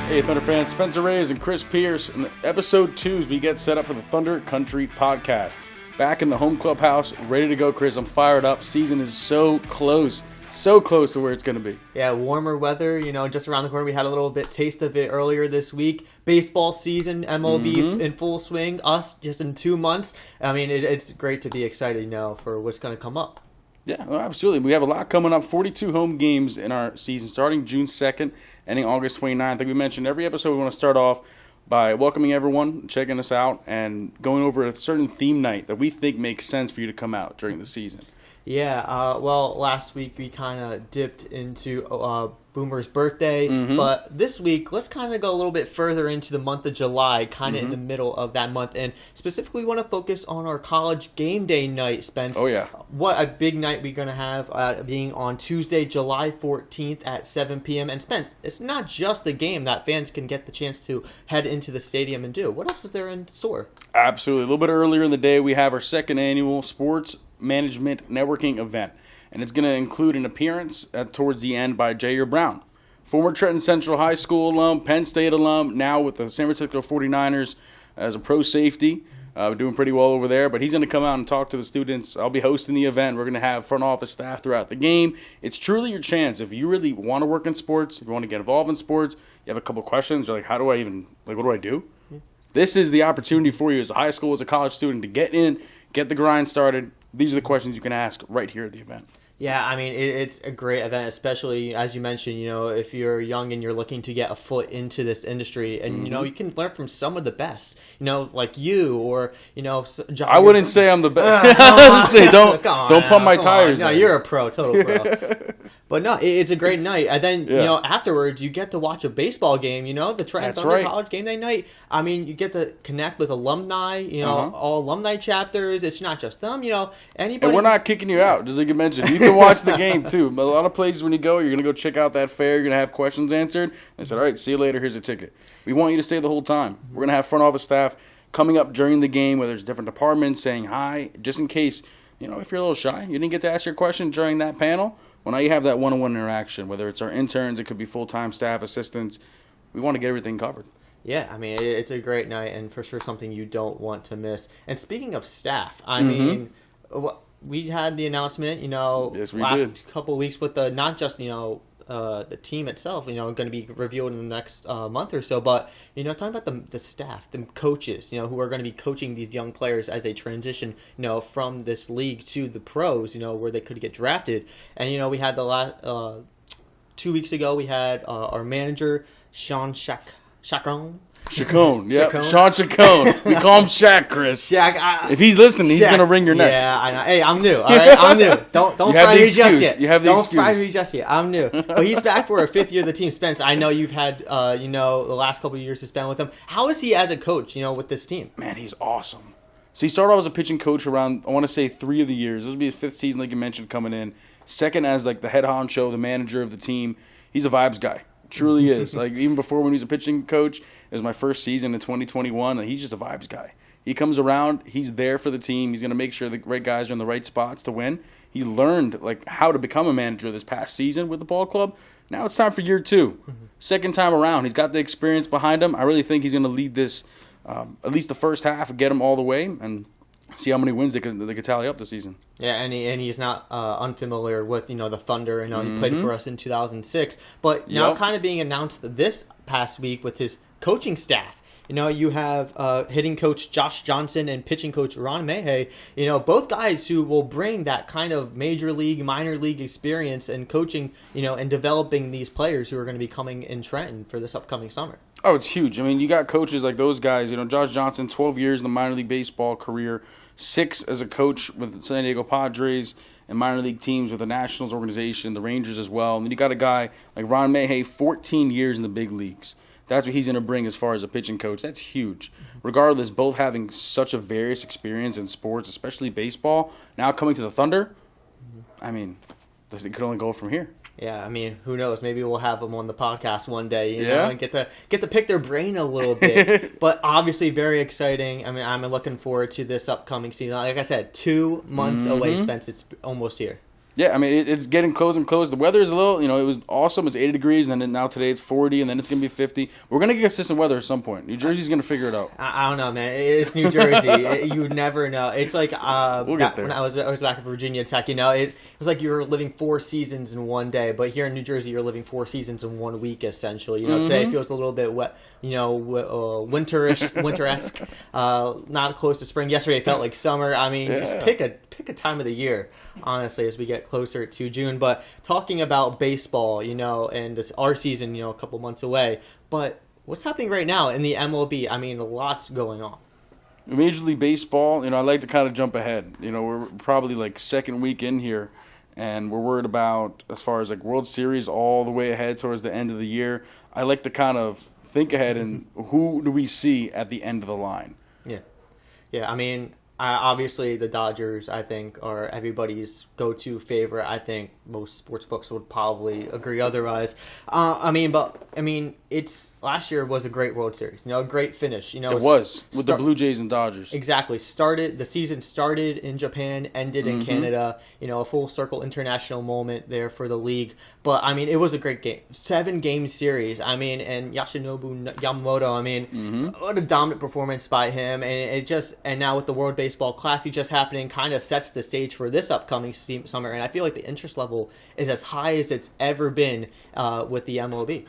Hey, Thunder fans, Spencer Reyes and Chris Pierce. In episode 2, as we get set up for the Thunder Country podcast. Back in the home clubhouse, ready to go, Chris. I'm fired up. Season is so close to where it's going to be. Yeah, warmer weather, just around the corner. We had a little bit taste of it earlier this week. Baseball season, MLB in full swing. Us just in 2 months. I mean, it's great to be excited, for what's going to come up. Yeah, well, absolutely. We have a lot coming up. 42 home games in our season, starting June 2nd, ending August 29th. Like we mentioned, every episode we want to start off by welcoming everyone, checking us out, and going over a certain theme night that we think makes sense for you to come out during the season. Yeah, well, last week we kind of dipped into Boomer's birthday, but this week, let's kind of go a little bit further into the month of July, kind of in the middle of that month, and specifically we want to focus on our college game day night, Spence. Oh, yeah. What a big night we're going to have, being on Tuesday, July 14th at 7 p.m., and Spence, it's not just the game that fans can get the chance to head into the stadium and do. What else is there in store? Absolutely. A little bit earlier in the day, we have our second annual Sports Management Networking event, and it's going to include an appearance towards the end by Jair Brown, former Trenton Central High School alum, Penn State alum, now with the San Francisco 49ers as a pro safety, doing pretty well over there, but he's going to come out and talk to the students. I'll be hosting the event. We're going to have front office staff throughout the game. It's truly your chance. If you really want to work in sports, if you want to get involved in sports, you have a couple questions, you're like, what do I do? This is the opportunity for you as a high school, as a college student, to get in, get the grind started. These are the questions you can ask right here at the event. Yeah, I mean, it's a great event, especially, as you mentioned, if you're young and you're looking to get a foot into this industry. And, you can learn from some of the best, like you or, John. I wouldn't say I'm the best. Don't pump my tires. No, you're a pro, total pro. But no, it's a great night. And then, afterwards, you get to watch a baseball game, the Trenton Thunder College game day night. I mean, you get to connect with alumni, all alumni chapters. It's not just them, anybody. And we're not kicking you out, just like you mentioned. You can watch the game, too. But a lot of places when you go, you're going to go check out that fair. You're going to have questions answered. They said, all right, see you later. Here's a ticket. We want you to stay the whole time. We're going to have front office staff coming up during the game, where there's different departments saying hi, just in case, if you're a little shy, you didn't get to ask your question during that panel. Well, now you have that one-on-one interaction, whether it's our interns, it could be full-time staff, assistants. We want to get everything covered. Yeah, I mean, it's a great night and for sure something you don't want to miss. And speaking of staff, I mean, we had the announcement, yes, last couple of weeks with the not just, the team itself, going to be revealed in the next month or so, but, talking about the staff, the coaches, who are going to be coaching these young players as they transition, from this league to the pros, where they could get drafted. And, we had the last 2 weeks ago, we had our manager, Sean Chacon. Chacon, yeah. Sean Chacon. We call him Shaq, Chris. Shaq. If he's listening, he's going to wring your neck. Yeah, I know. Hey, I'm new, all right? I'm new. Don't fry me just yet. You have the excuse. Don't fry me just yet. I'm new. But he's back for a fifth year of the team. Spence, I know you've had, the last couple of years to spend with him. How is he as a coach, with this team? Man, he's awesome. So he started off as a pitching coach around, I want to say, 3 of the years. This will be his 5th season, like you mentioned, coming in. Second as, the head honcho, the manager of the team. He's a vibes guy. Truly is. Even before when he was a pitching coach, it was my first season in 2021, and he's just a vibes guy. He comes around, he's there for the team, he's going to make sure the right guys are in the right spots to win. He learned how to become a manager this past season with the ball club. Now it's time for year 2. Second time around, he's got the experience behind him. I really think he's going to lead this, at least the first half, get him all the way, and see how many wins they could tally up this season. Yeah, and he's not unfamiliar with the Thunder. He played for us in 2006, but now kind of being announced this past week with his coaching staff. You have hitting coach Josh Johnson and pitching coach Ron Mayhay. Both guys who will bring that kind of major league, minor league experience and coaching. And developing these players who are going to be coming in Trenton for this upcoming summer. Oh, it's huge. I mean, you got coaches like those guys. Josh Johnson, 12 years in the minor league baseball career. 6 as a coach with the San Diego Padres and minor league teams with the Nationals organization, the Rangers as well. And then you got a guy like Ron Mayhay, 14 years in the big leagues. That's what he's going to bring as far as a pitching coach. That's huge. Regardless, both having such a various experience in sports, especially baseball, now coming to the Thunder, I mean, it could only go from here. Yeah, I mean, who knows? Maybe we'll have them on the podcast one day, you know, and get to pick their brain a little bit. But obviously, very exciting. I mean, I'm looking forward to this upcoming season. Like I said, 2 months away, Spence. It's almost here. Yeah, I mean, it's getting close and close. The weather is a little, it was awesome. It's 80 degrees, and then now today it's 40, and then it's going to be 50. We're going to get consistent weather at some point. New Jersey's going to figure it out. I don't know, man. It's New Jersey. You never know. It's like We'll get there. when I was back at Virginia Tech, it was like you were living 4 seasons in one day. But here in New Jersey, you're living 4 seasons in 1 week, essentially. Today it feels a little bit wet, winter-esque, not close to spring. Yesterday it felt like summer. I mean, just pick a time of the year, honestly, as we get closer to June. But talking about baseball, and this our season, a couple months away. But what's happening right now in the MLB? I mean, lots going on. Major League Baseball, I like to kind of jump ahead. We're probably like second week in here, and we're worried about as far as like World Series all the way ahead towards the end of the year. I like to kind of think ahead and who do we see at the end of the line? Yeah. I mean, obviously the Dodgers, I think, are everybody's go-to favorite. I think most sports books would probably agree otherwise. It's last year was a great World Series. A great finish. It was with the Blue Jays and Dodgers. Exactly. The season started in Japan, ended in Canada. A full circle international moment there for the league. But it was a great game. 7-game series. And Yoshinobu Yamamoto. What a dominant performance by him. And now with the World Baseball Classic just happening, kind of sets the stage for this upcoming summer. And I feel like the interest level is as high as it's ever been with the MLB.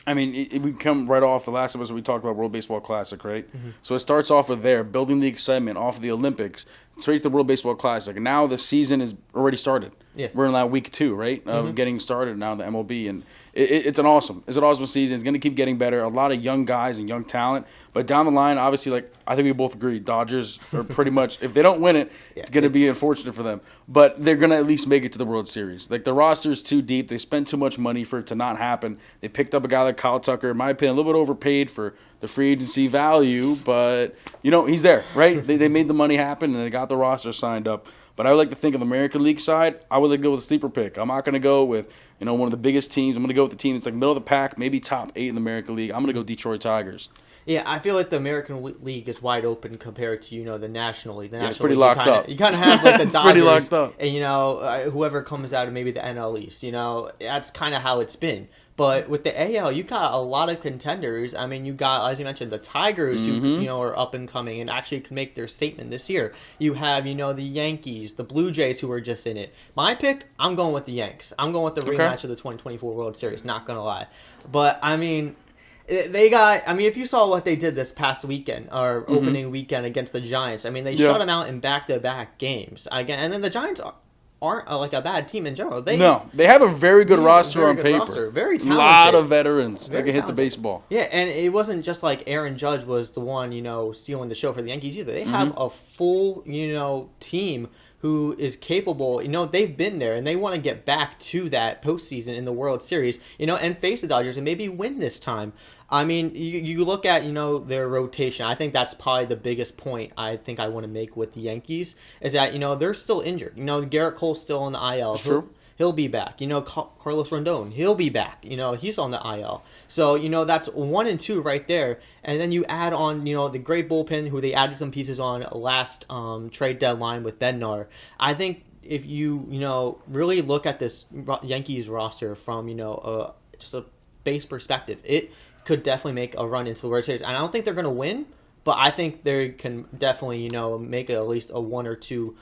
We come right off the last episode we talked about World Baseball Classic, right? So it starts off with there, building the excitement off of the Olympics, straight to the World Baseball Classic. And now the season is already started. Yeah. We're in like week 2, right? Of getting started now in the MLB. And it's an awesome season. It's going to keep getting better. A lot of young guys and young talent. But down the line, obviously, I think we both agree, Dodgers are pretty much, if they don't win it, it's going to be unfortunate for them. But they're going to at least make it to the World Series. Like, the roster is too deep. They spent too much money for it to not happen. They picked up a guy like Kyle Tucker, in my opinion, a little bit overpaid for the free agency value. But, he's there, right? They made the money happen, and they got the roster signed up. But I would like to think of the American League side, I would like to go with a sleeper pick. I'm not going to go with, one of the biggest teams. I'm going to go with the team that's like middle of the pack, maybe top 8 in the American League. I'm going to go Detroit Tigers. Yeah, I feel like the American League is wide open compared to, the National League. The National it's pretty League, locked up. You kind of have like the it's Dodgers pretty locked up. And, whoever comes out of maybe the NL East. That's kind of how it's been. But with the AL, you got a lot of contenders. You got, as you mentioned, the Tigers who, are up and coming and actually can make their statement this year. You have, the Yankees, the Blue Jays who are just in it. My pick, I'm going with the Yanks. I'm going with the rematch of the 2024 World Series, not going to lie. But, they got, if you saw what they did this past weekend, or opening weekend against the Giants, they shut them out in back-to-back games. Again, and then the Giants aren't like a bad team in general. They have a very good roster on paper. Very talented. A lot of veterans that can hit the baseball. Yeah, and it wasn't just like Aaron Judge was the one, stealing the show for the Yankees either. They have a full, team who is capable. They've been there, and they want to get back to that postseason in the World Series, and face the Dodgers and maybe win this time. You look at, their rotation. I think that's probably the biggest point I think I want to make with the Yankees is that, they're still injured. Garrett Cole's still on the IL. That's true. He'll be back. Carlos Rondon, he'll be back. He's on the IL. So, that's 1 and 2 right there. And then you add on, the great bullpen who they added some pieces on last trade deadline with Bednar. I think if you, really look at this Yankees roster from, just a base perspective, it could definitely make a run into the World Series. And I don't think they're going to win, but I think they can definitely, make at least a 1 or 2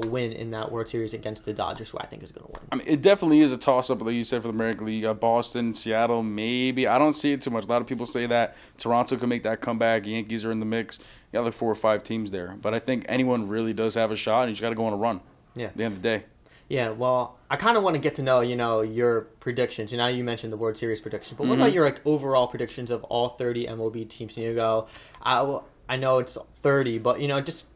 win in that World Series against the Dodgers, who I think is going to win. It definitely is a toss-up, like you said, for the American League. Boston, Seattle, maybe. I don't see it too much. A lot of people say that Toronto can make that comeback. Yankees are in the mix. You got like 4 or 5 teams there. But I think anyone really does have a shot, and you just got to go on a run at the end of the day. Yeah, well, I kind of want to get to know, your predictions. You mentioned the World Series prediction, but what about your overall predictions of all 30 MLB teams? And you go, I know it's 30, but just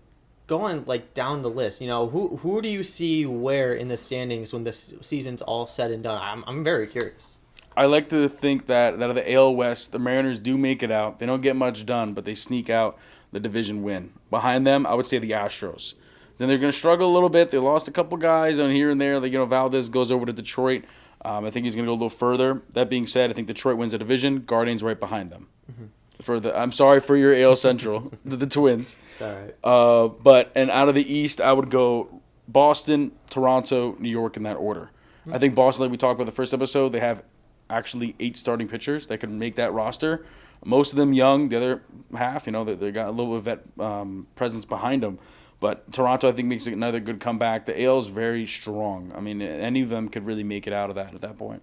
going down the list. Who do you see where in the standings when the season's all said and done? I'm very curious. I like to think that out of the AL West, the Mariners do make it out. They don't get much done, but they sneak out the division win. Behind them, I would say the Astros. Then they're going to struggle a little bit. They lost a couple guys on here and there. Valdez goes over to Detroit. I think he's going to go a little further. That being said, I think Detroit wins the division. Guardians right behind them. I'm sorry for your AL Central, the Twins. All right. And out of the East, I would go Boston, Toronto, New York in that order. I think Boston, like we talked about the first episode, they have actually 8 starting pitchers that could make that roster. Most of them young. The other half, they got a little bit of vet presence behind them. But Toronto, I think, makes another good comeback. The AL is very strong. I mean, any of them could really make it out of that at that point.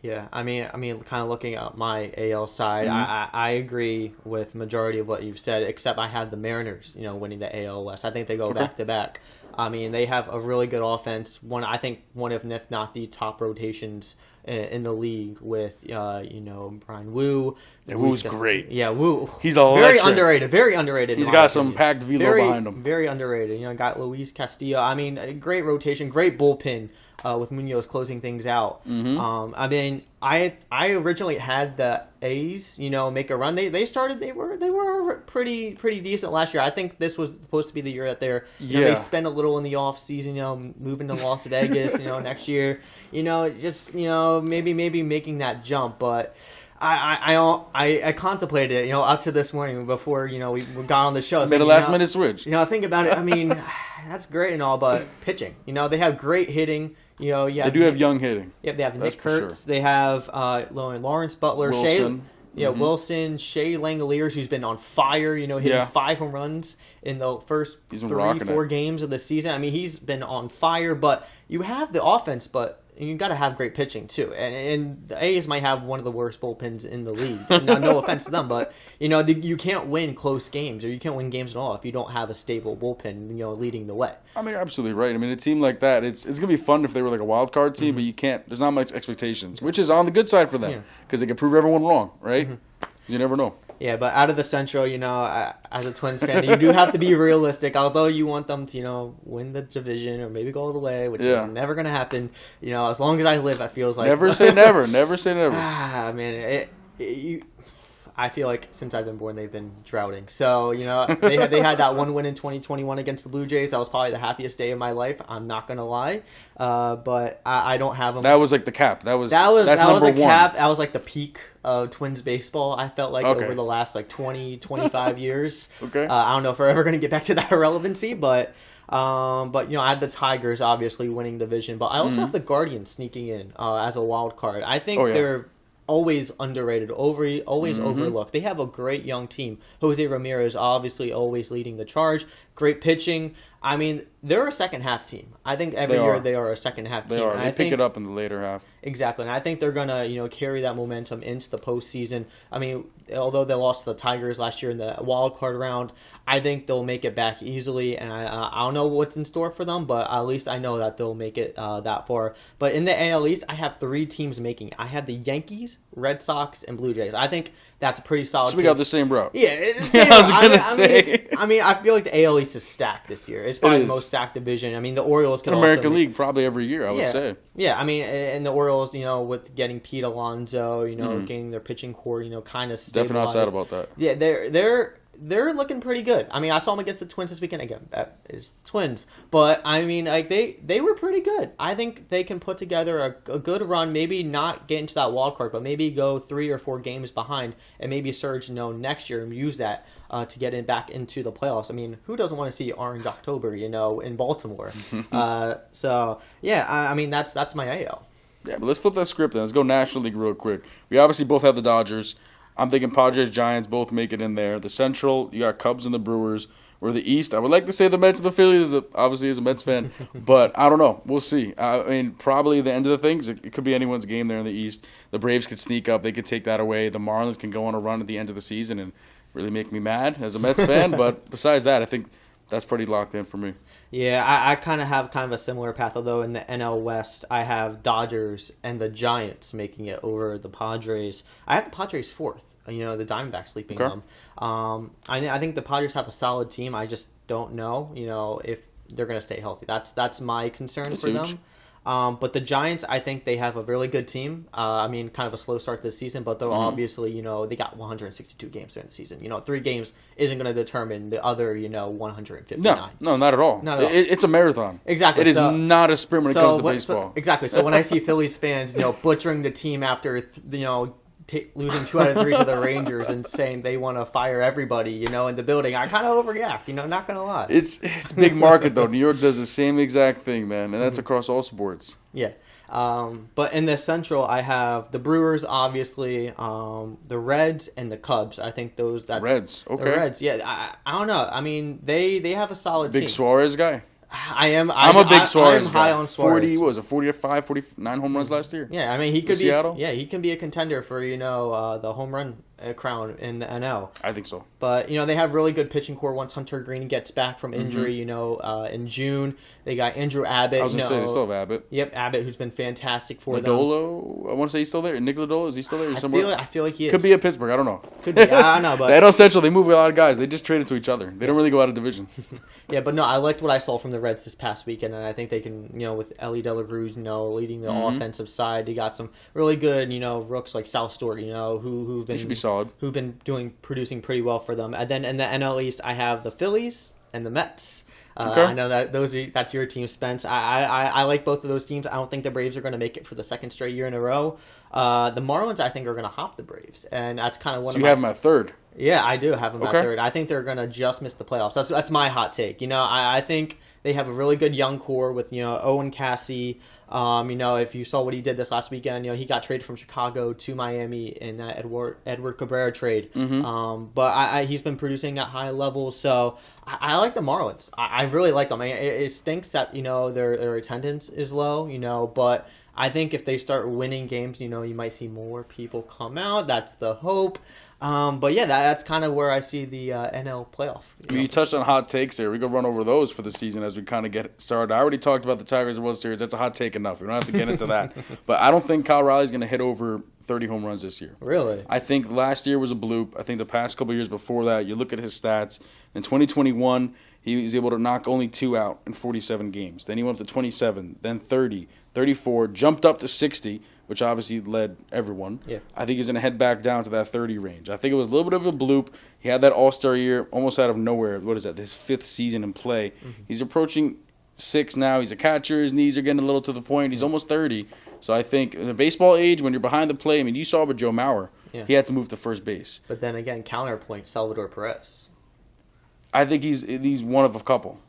Yeah, I mean, kind of looking at my AL side, I agree with majority of what you've said, except I have the Mariners, winning the AL West. I think they go back to back. I mean, they have a really good offense. I think one of, if not the top rotations in the league with, Brian Wu. Yeah, Wu's great. Yeah, Wu. He's electric. Very underrated. He's got some packed velo behind him. Very underrated. Got Luis Castillo. I mean, a great rotation, great bullpen. With Munoz closing things out. I mean, I originally had the A's, make a run. They were pretty decent last year. I think this was supposed to be the year that they spend a little in the off season, moving to Las Vegas, next year, maybe making that jump, but. I contemplated it, up to this morning before, we got on the show. Made a last-minute switch. Think about it. I mean, that's great and all, but pitching. They have great hitting. They do have young hitting. Yeah, they have Nick Kurtz. Sure. They have Lawrence Butler. Wilson. Wilson. Shea Langoliers, who's been on fire, hitting 5 home runs in the first 3-4 games of the season. I mean, he's been on fire, but you have the offense, but you got to have great pitching too. And the A's might have one of the worst bullpens in the league. No offense to them, but you can't win close games, or you can't win games at all if you don't have a stable bullpen, leading the way. I mean, you're absolutely right. I mean, a team like that, it's gonna be fun if they were like a wild card team, but you can't. There's not much expectations, which is on the good side for them because they can prove everyone wrong, right? You never know. Yeah, but out of the Central, as a Twins fan, you do have to be realistic. Although you want them to, win the division or maybe go all the way, which is never going to happen. As long as I live, it feels like never say never. Never say never. Man, I feel like since I've been born, they've been droughting. So they had that one win in 2021 against the Blue Jays. That was probably the happiest day of my life. I'm not gonna lie, but I don't have them. That was like the cap. That was the cap. That was like the peak of Twins baseball. I felt like over the last 20-25 years. Okay. I don't know if we're ever gonna get back to that relevancy, but I had the Tigers obviously winning the division, but I also have the Guardians sneaking in as a wild card. I think they're always underrated, always overlooked. They have a great young team. Jose Ramirez obviously always leading the charge. Great pitching. I mean, they're a second half team. I think every year they are a second half team. They pick it up in the later half. Exactly, and I think they're gonna carry that momentum into the postseason. I mean, although they lost to the Tigers last year in the wild card round, I think they'll make it back easily. And I don't know what's in store for them, but at least I know that they'll make it that far. But in the AL East, I have 3 teams making it. I have the Yankees, Red Sox, and Blue Jays. I think that's a pretty solid. So we got the same route. Yeah, it's the same I was gonna say. I feel like the AL East is stacked this year. It's probably the most stacked division. I mean, the Orioles could American League probably every year, I would say. Yeah, I mean, and the Orioles, with getting Pete Alonso, getting their pitching core, kind of stabilized. Definitely not sad about that. Yeah, they're looking pretty good. I mean, I saw them against the Twins this weekend. Again, that is the Twins. But, I mean, they were pretty good. I think they can put together a good run, maybe not get into that wild card, but maybe go 3 or 4 games behind and maybe surge, next year and use that to get back into the playoffs. I mean, who doesn't want to see Orange October, in Baltimore? So, yeah, I mean, that's my AL. Yeah, but let's flip that script then. Let's go National League real quick. We obviously both have the Dodgers. I'm thinking Padres, Giants both make it in there. The Central, you got Cubs and the Brewers. Or the East, I would like to say the Mets and the Phillies, obviously as a Mets fan. But I don't know. We'll see. I mean, probably the end of the things, it could be anyone's game there in the East. The Braves could sneak up. They could take that away. The Marlins can go on a run at the end of the season and really make me mad as a Mets fan. But besides that, I think that's pretty locked in for me. Yeah, I kind of have a similar path, although in the NL West, I have Dodgers and the Giants making it over the Padres. I have the Padres 4th. The Diamondbacks sleeping them. I think the Padres have a solid team. I just don't know, if they're going to stay healthy. That's my concern for them. But the Giants, I think they have a really good team. I mean, kind of a slow start this season, but they're obviously, they got 162 games in the season. 3 games isn't going to determine the other, 159. No, not at all. Not at all. It's a marathon. Exactly. It is not a sprint when it comes to baseball. Exactly. So when I see Phillies fans, butchering the team after, losing 2 out of 3 to the Rangers and saying they want to fire everybody, in the building. I kind of overreact, not going to lie. It's big market, though. New York does the same exact thing, man, and that's across all sports. Yeah. But in the Central, I have the Brewers, obviously, the Reds, and the Cubs. I think that's... Reds, okay. The Reds, yeah. I don't know. I mean, they have a solid team. Big Suarez guy? I'm a big Suarez guy. High on Suarez. 45, 49 home runs last year? Yeah, I mean, he could be... Seattle? Yeah, he can be a contender for, the home run crown in the NL. I think so. But, they have really good pitching core once Hunter Green gets back from injury, in June. They got Andrew Abbott. I was going to say, they still have Abbott. Yep, Abbott, who's been fantastic for Lodolo, I want to say he's still there. Nick Lodolo, is he still there? I feel like he is. Could be at Pittsburgh, I don't know. Could be, I don't know. But the NL Central, they move a lot of guys. They just trade it to each other. They don't really go out of division. Yeah, but no, I liked what I saw from the Reds this past weekend, and I think they can, with Ellie De La Cruz, leading the offensive side. They got some really good, rooks like South Story, who've been... He should be solid. Who've been producing pretty well for them. And then in the NL East, I have the Phillies and the Mets. Okay. I know that's your team, Spence. I like both of those teams. I don't think the Braves are going to make it for the second straight year in a row. The Marlins, I think, are going to hop the Braves, and that's kind of one. So you have them at third. Yeah, I do have them at third. I think they're going to just miss the playoffs. That's my hot take. I think they have a really good young core with Owen Cassie. If you saw what he did this last weekend, he got traded from Chicago to Miami in that Edward Cabrera trade. But he's been producing at high levels, so I like the Marlins. I really like them. It stinks that their attendance is low, but I think if they start winning games, you might see more people come out. That's the hope. But yeah, that's kind of where I see the NL playoff. You touched on hot takes there. We can run over those for the season as we kind of get started. I already talked about the Tigers World Series. That's a hot take enough. We don't have to get into that. But I don't think Kyle Riley's going to hit over 30 home runs this year. Really? I think last year was a bloop. I think the past couple of years before that, you look at his stats. In 2021, he was able to knock only 2 out in 47 games. Then he went up to 27, then 30, 34, jumped up to 60, which obviously led everyone. Yeah. I think he's going to head back down to that 30 range. I think it was a little bit of a bloop. He had that all-star year almost out of nowhere. What is that? His 5th season in play. He's approaching 6 now. He's a catcher. His knees are getting a little to the point. He's almost 30. So I think in the baseball age, when you're behind the plate, I mean, you saw with Joe Mauer. Yeah. He had to move to first base. But then again, counterpoint, Salvador Perez. I think he's one of a couple.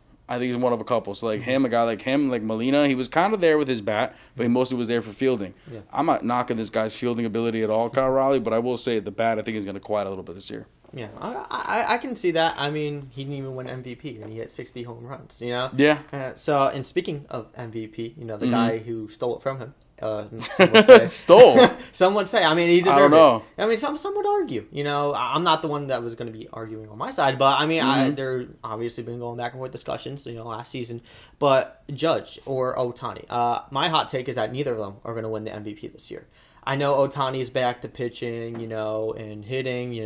So like him, a guy like him, like Molina, he was kind of there with his bat, but he mostly was there for fielding. Yeah. I'm not knocking this guy's fielding ability at all, Kyle Riley, but I will say the bat I think is going to quiet a little bit this year. Yeah, I can see that. I mean, he didn't even win MVP, and he hit 60 home runs, Yeah. And speaking of MVP, the guy who stole it from him, some would say. Stole? Some would say. I mean, he deserved I don't know. it. I mean, some would argue. I'm not the one that was going to be arguing on my side, but I mean, there obviously been going back and forth discussions, last season. But Judge or Ohtani, my hot take is that neither of them are going to win the MVP this year. I know Ohtani's back to pitching, and hitting,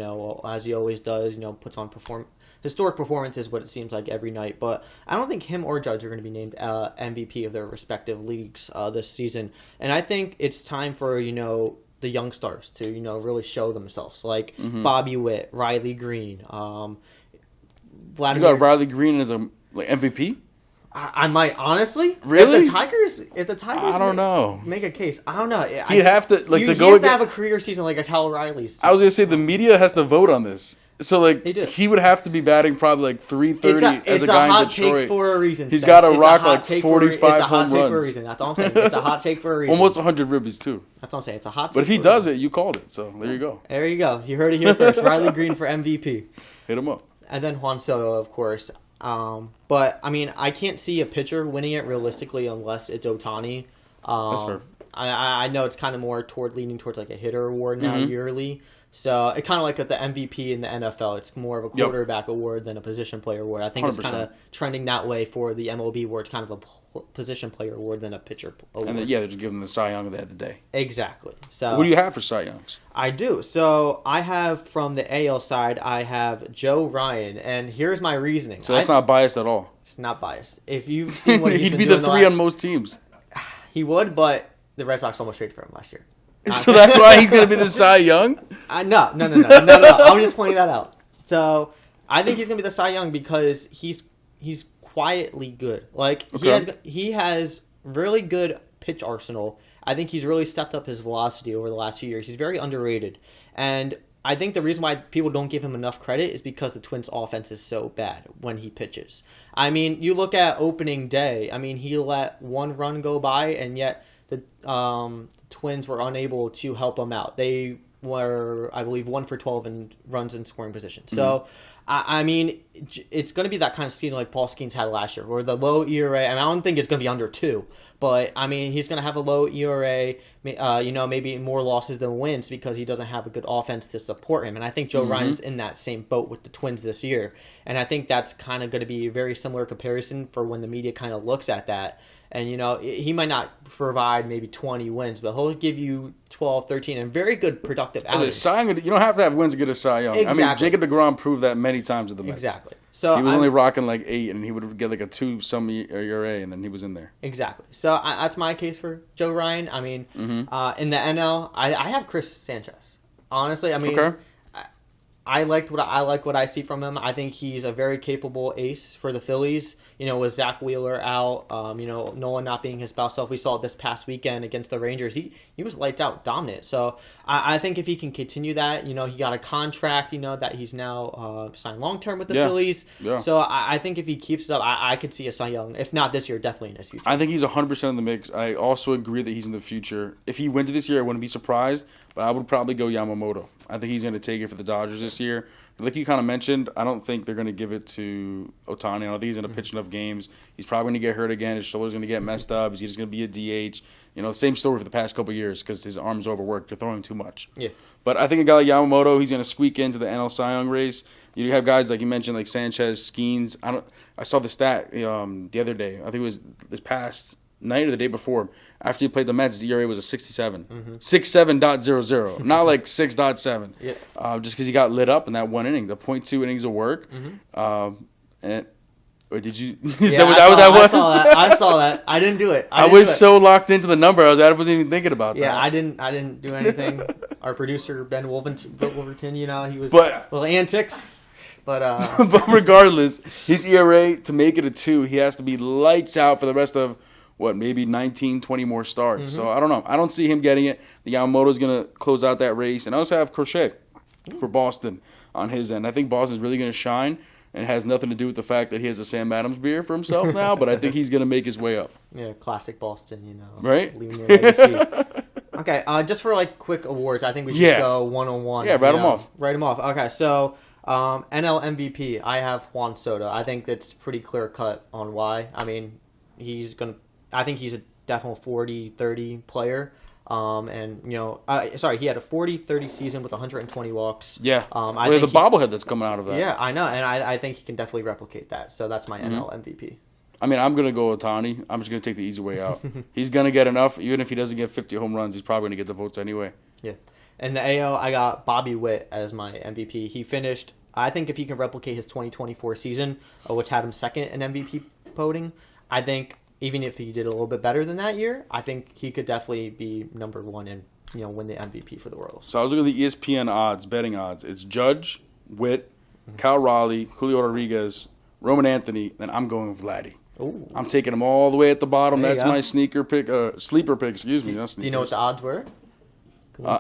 as he always does, puts on historic performances, what it seems like every night. But I don't think him or Judge are going to be named MVP of their respective leagues this season. And I think it's time for, the young stars to, really show themselves. Like Bobby Witt, Riley Green, Vladimir. You got Riley Green as a MVP? I might honestly. Really? If the Tigers, I don't know. Make a case. I don't know. He'd have to he has to have a career season like a Cal Riley's. I was gonna say the media has to vote on this. So he would have to be batting probably like 330 as a guy in Detroit. It's a hot take for a reason. He's got to rock like 45 home runs. It's a hot take for a reason. That's all I'm saying. It's a hot take for a reason. Almost 100 ribbies too. That's what I'm saying. It's a hot take. But if he does it, you called it. So there you go. There you go. You heard it here first. Riley Green for MVP. Hit him up. And then Juan Soto, of course. But I mean, I can't see a pitcher winning it realistically unless it's Ohtani. That's fair. I know it's kind of more leaning towards like a hitter award now yearly. So it kind of like with the MVP in the NFL, it's more of a quarterback award than a position player award. I think 100%. It's kind of trending that way for the MLB, where it's kind of a position player award than a pitcher award. And they're just giving the Cy Young at the end of the day. Exactly. So what do you have for Cy Youngs? I do. So I have from the AL side, I have Joe Ryan, and here's my reasoning. So that's not biased at all. It's not biased. If you've seen what he's he'd been be doing the 3 on most teams. He would, but the Red Sox almost traded for him last year. So that's why he's going to be the Cy Young? No. I'm just pointing that out. So I think he's going to be the Cy Young because he's quietly good. Like he has really good pitch arsenal. I think he's really stepped up his velocity over the last few years. He's very underrated. And I think the reason why people don't give him enough credit is because the Twins' offense is so bad when he pitches. I mean, you look at opening day. I mean, he let one run go by, and yet the Twins were unable to help him out. They were, I believe, 1 for 12 in runs in scoring position. So, I mean, it's going to be that kind of season like Paul Skeens had last year, where the low ERA, I mean, I don't think it's going to be under 2, but, I mean, he's going to have a low ERA, maybe more losses than wins because he doesn't have a good offense to support him. And I think Joe Ryan's in that same boat with the Twins this year. And I think that's kind of going to be a very similar comparison for when the media kind of looks at that. And, he might not provide maybe 20 wins, but he'll give you 12, 13, and very good productive outings. You don't have to have wins to get a Cy Young. Exactly. I mean, Jacob deGrom proved that many times at the Mets. Exactly. So he was only rocking like 8, and he would get like a 2-some ERA, and then he was in there. Exactly. So that's my case for Joe Ryan. I mean, in the NL, I have Chris Sanchez. Honestly, I mean, okay. I like what I see from him. I think he's a very capable ace for the Phillies. With Zach Wheeler out, Nolan not being his best self. We saw it this past weekend against the Rangers. He was lights out dominant. So I think if he can continue that, he got a contract, that he's now signed long term with the Phillies. Yeah. So I think if he keeps it up, I could see a Cy Young. If not this year, definitely in his future. I think he's 100% in the mix. I also agree that he's in the future. If he went to this year, I wouldn't be surprised, but I would probably go Yamamoto. I think he's going to take it for the Dodgers this year. But like you kind of mentioned, I don't think they're going to give it to Ohtani. I don't think he's going to pitch enough games. He's probably going to get hurt again. His shoulder's going to get messed up. He's just going to be a DH. Same story for the past couple of years because his arm's overworked. They're throwing too much. Yeah. But I think a guy like Yamamoto, he's going to squeak into the NL Cy Young race. You have guys like you mentioned, like Sanchez, Skeens. I saw the stat the other day. I think it was this past night or the day before. After he played the Mets, his ERA was a 67. 67.00. Not like 6.7. Yeah. Just because he got lit up in that one inning. The 0.2 innings of work. Did you? Is that what that was? I saw that. I didn't do it. I was so locked into the number. I wasn't even thinking about that. Yeah, I didn't do anything. Our producer, Ben Wolverton, he was little antics. But but regardless, his ERA, to make it a 2, he has to be lights out for the rest of, maybe 19, 20 more starts. So I don't know. I don't see him getting it. The Yamamoto's going to close out that race. And I also have Crochet for Boston on his end. I think Boston's really going to shine, and it has nothing to do with the fact that he has a Sam Adams beer for himself now, but I think he's going to make his way up. Yeah, classic Boston, Right? Leaving their legacy. Okay, just for quick awards, I think we should go one-on-one. Yeah, write them off. Write them off. Okay, so NL MVP, I have Juan Soto. I think that's pretty clear-cut on why. I mean, I think he's a definite 40-30 player. He had a 40-30 season with 120 walks. Yeah. I think the bobblehead that's coming out of that. Yeah, I know, and I think he can definitely replicate that. So that's my NL MVP. I mean, I'm going to go Ohtani. I'm just going to take the easy way out. He's going to get enough. Even if he doesn't get 50 home runs, he's probably going to get the votes anyway. Yeah. In the AL, I got Bobby Witt as my MVP. He finished, I think if he can replicate his 2024 season, which had him second in MVP voting, I think even if he did a little bit better than that year, I think he could definitely be number 1 and win the MVP for the Royals. So I was looking at the ESPN betting odds. It's Judge, Witt, Cal Raleigh, Julio Rodriguez, Roman Anthony, and I'm going with Vladdy. Ooh. I'm taking him all the way at the bottom. That's my sleeper pick. Excuse me. Do you know what the odds were? I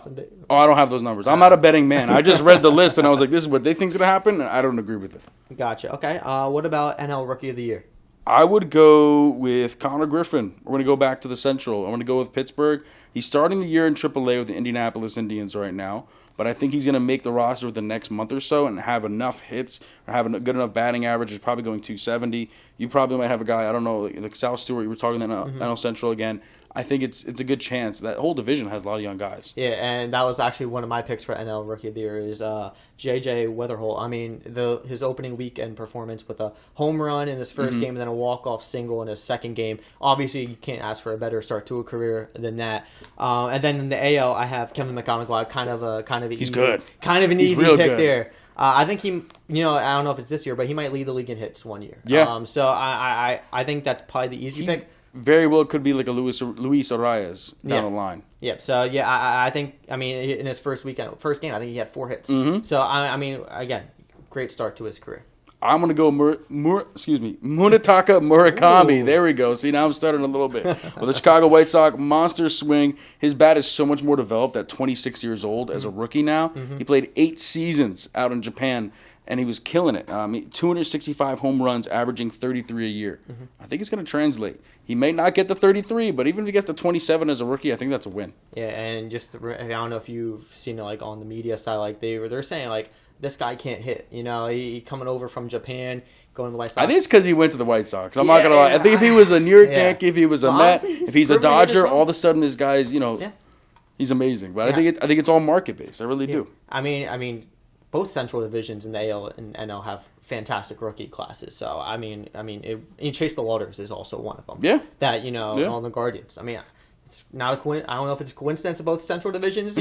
don't have those numbers. I'm not a betting man. I just read the list and I was like, this is what they think's gonna happen, and I don't agree with it. Gotcha. Okay. What about NL Rookie of the Year? I would go with Connor Griffin. We're going to go back to the Central. I'm going to go with Pittsburgh. He's starting the year in AAA with the Indianapolis Indians right now, but I think he's going to make the roster within the next month or so and have enough hits or have a good enough batting average. He's probably going 270. You probably might have a guy, I don't know, like Sal Stewart. You were talking NL Central again. I think it's a good chance. That whole division has a lot of young guys. Yeah, and that was actually one of my picks for NL Rookie of the Year is J.J. Weatherholt. I mean, his opening weekend performance with a home run in his first game and then a walk-off single in his second game. Obviously, you can't ask for a better start to a career than that. And then in the AL, I have Kevin McConaughey, kind of an easy pick good. There. I think he, I don't know if it's this year, but he might lead the league in hits one year. Yeah. So I think that's probably the easy pick. Very well could be like a Luis or Reyes down the line. Yep. So, I think, in his first game, I think he had 4 hits. So, again, great start to his career. I'm going to go Munetaka Murakami. There we go. See, now I'm stuttering a little bit. With the Chicago White Sox, monster swing. His bat is so much more developed at 26 years old as a rookie now. He played 8 seasons out in Japan, and he was killing it. 265 home runs, averaging 33 a year. I think it's going to translate. He may not get the 33, but even if he gets the 27 as a rookie, I think that's a win. Yeah, and just, I don't know if you've seen it like on the media side, like they're saying like, this guy can't hit. You know, he coming over from Japan, going to the White Sox. I think it's because he went to the White Sox. I'm not going to lie. I think if he was a New York Yankee, if he was a Met, if he's a Dodger, all of a sudden this guy's, he's amazing. But I think it's all market-based. I really do. I mean, both Central divisions in the AL and NL have fantastic rookie classes. So, Chase the Waters is also one of them. Yeah. That, on the Guardians. I mean, it's not I don't know if it's a coincidence that both Central divisions,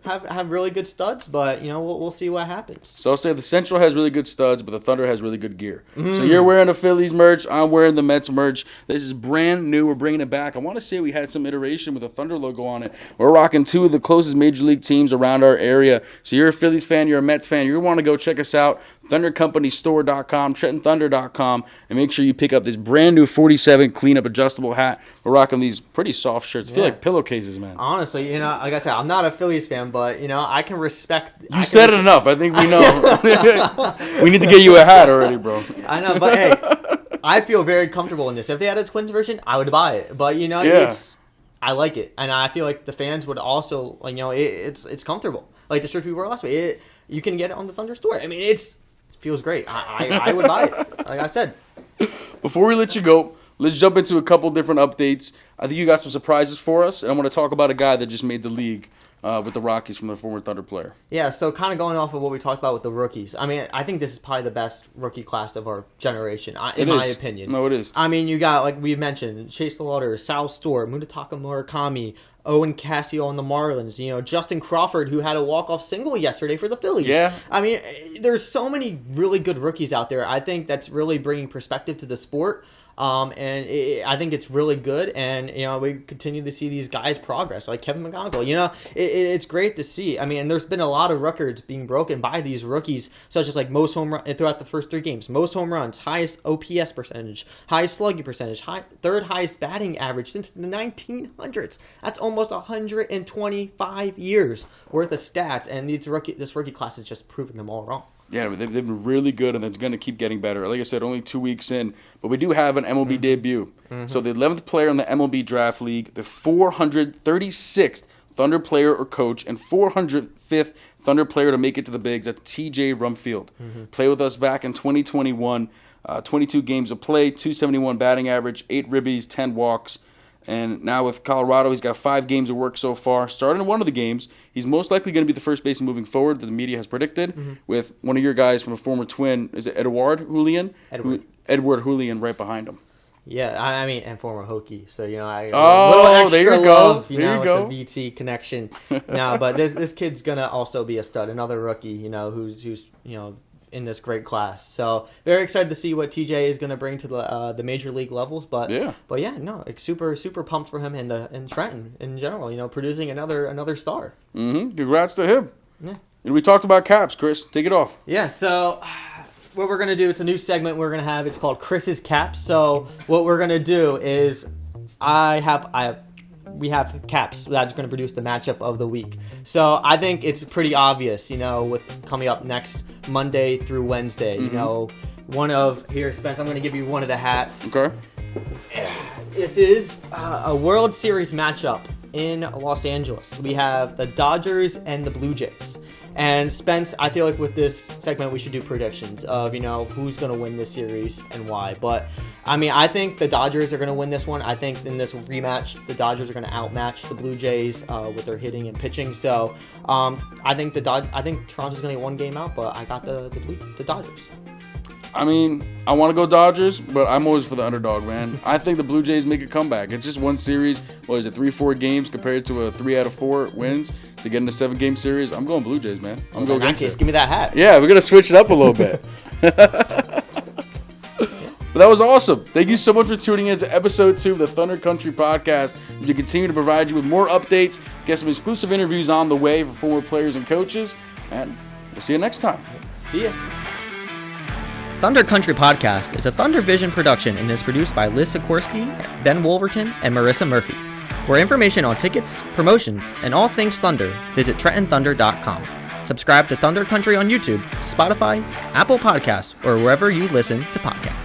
have really good studs, but we'll see what happens. So I'll say the Central has really good studs, but the Thunder has really good gear. So you're wearing the Phillies merch, I'm wearing the Mets merch. This is brand new. We're bringing it back. I want to say we had some iteration with a Thunder logo on it. We're rocking 2 of the closest major league teams around our area. So you're a Phillies fan, you're a Mets fan, you want to go check us out. ThunderCompanyStore.com, TrentonThunder.com, and make sure you pick up this brand new 47 clean-up adjustable hat. We're rocking these pretty soft shirts. Feel like pillowcases, man. Honestly, like I said, I'm not a Phillies fan, but I can respect. You said it enough. I think we know. We need to get you a hat already, bro. I know, but hey, I feel very comfortable in this. If they had a Twins version, I would buy it. But I like it, and I feel like the fans would also, it's comfortable. Like the shirt we wore last week, you can get it on the Thunder store. I mean, it feels great. I would buy it. Like I said. Before we let you go, let's jump into a couple different updates. I think you got some surprises for us, and I want to talk about a guy that just made the league with the Rockies from the former Thunder player. Yeah, so kind of going off of what we talked about with the rookies. I mean, I think this is probably the best rookie class of our generation, in my opinion. No, it is. I mean, you got, like we mentioned, Chase the Waters, Sal Storr, Munetaka Murakami, Owen Cassio on the Marlins, Justin Crawford, who had a walk-off single yesterday for the Phillies. Yeah. I mean, there's so many really good rookies out there. I think that's really bringing perspective to the sport. I think it's really good, and we continue to see these guys progress, like Kevin McGonigal. It's great to see. I mean, and there's been a lot of records being broken by these rookies, such as like most home run throughout the first 3 games, most home runs, highest OPS percentage, highest slugging percentage, third highest batting average since the 1900s. That's almost 125 years worth of stats, and this rookie class is just proving them all wrong. Yeah, they've been really good, and it's going to keep getting better. Like I said, only 2 weeks in, but we do have an MLB debut. So the 11th player in the MLB Draft League, the 436th Thunder player or coach, and 405th Thunder player to make it to the bigs, that's TJ Rumfield. Played with us back in 2021, 22 games of play, 271 batting average, 8 ribbies, 10 walks. And now with Colorado, he's got 5 games of work so far. Started in one of the games. He's most likely going to be the first baseman moving forward that the media has predicted, with one of your guys from a former Twin. Is it Edward Julian? Edward Julian right behind him. Yeah, I mean, and former Hokie. So, a little extra there you love, go. There you go. With the VT connection. No, but this kid's going to also be a stud. Another rookie, who's in this great class. So very excited to see what TJ is going to bring to the major league levels. But super pumped for him and Trenton in general. Producing another star. Congrats to him. Yeah. And we talked about caps, Chris. Take it off. Yeah. So what we're going to do, it's a new segment we're going to have. It's called Chris's Caps. So what we're going to do is we have caps that's going to produce the matchup of the week. So I think it's pretty obvious, with coming up next Monday through Wednesday. Here, Spence, I'm going to give you one of the hats. Okay. This is a World Series matchup in Los Angeles. We have the Dodgers and the Blue Jays. And Spence, I feel like with this segment we should do predictions of, who's going to win this series and why. But, I think the Dodgers are going to win this one. I think in this rematch, the Dodgers are going to outmatch the Blue Jays with their hitting and pitching. So, I think Toronto's going to get 1 game out, but I got the Dodgers. I want to go Dodgers, but I'm always for the underdog, man. I think the Blue Jays make a comeback. It's just one series. What is it, 3-4 games compared to a 3 out of 4 wins to get in a 7-game series? I'm going Blue Jays, man. I'm going against it. Give me that hat. Yeah, we're going to switch it up a little bit. But that was awesome. Thank you so much for tuning in to episode 2 of the Thunder Country Podcast. We continue to provide you with more updates, get some exclusive interviews on the way for former players and coaches, and we'll see you next time. See ya. Thunder Country Podcast is a Thunder Vision production and is produced by Liz Sikorsky, Ben Wolverton, and Marissa Murphy. For information on tickets, promotions, and all things Thunder, visit TrentonThunder.com. Subscribe to Thunder Country on YouTube, Spotify, Apple Podcasts, or wherever you listen to podcasts.